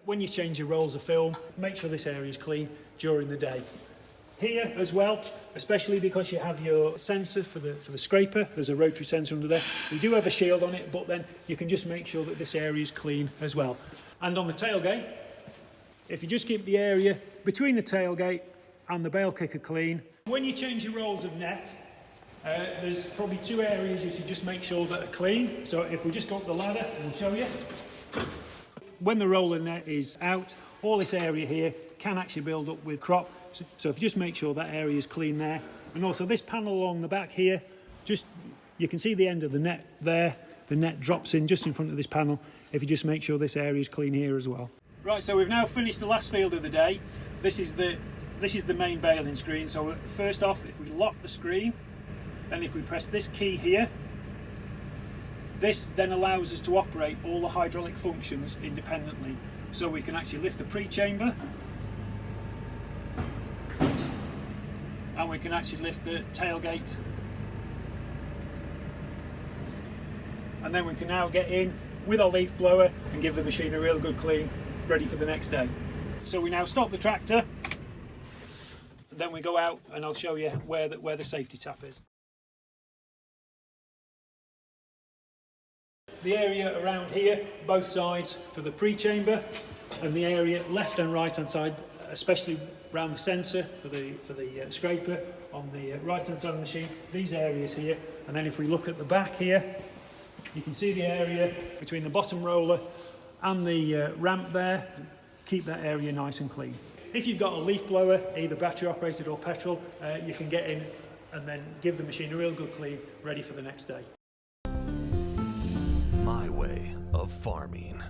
when you change your rolls of film, make sure this area is clean during the day. Here as well, especially because you have your sensor for the scraper, there's a rotary sensor under there. We do have a shield on it, but then you can just make sure that this area is clean as well. And on the tailgate, if you just keep the area between the tailgate and the bale kicker clean. When you change your rolls of net, there's probably two areas you should just make sure that are clean. So if we just go up the ladder and show you. When the roller net is out, all this area here can actually build up with crop. So if you just make sure that area is clean there. And also this panel along the back here, just you can see the end of the net there. The net drops in just in front of this panel. If you just make sure this area is clean here as well. Right, so we've now finished the last field of the day. This is the main baling screen. So first off, if we lock the screen, then if we press this key here, this then allows us to operate all the hydraulic functions independently. So we can actually lift the pre-chamber, and we can actually lift the tailgate, and then we can now get in with our leaf blower and give the machine a real good clean, ready for the next day. So we now stop the tractor, and then we go out and I'll show you where the safety tap is. The area around here, both sides for the pre-chamber, and the area left and right hand side, especially around the sensor for the scraper on the right hand side of the machine, these areas here. And then if we look at the back here, you can see the area between the bottom roller and the ramp there. Keep that area nice and clean. If you've got a leaf blower, either battery operated or petrol, you can get in and then give the machine a real good clean, ready for the next day. My way of farming.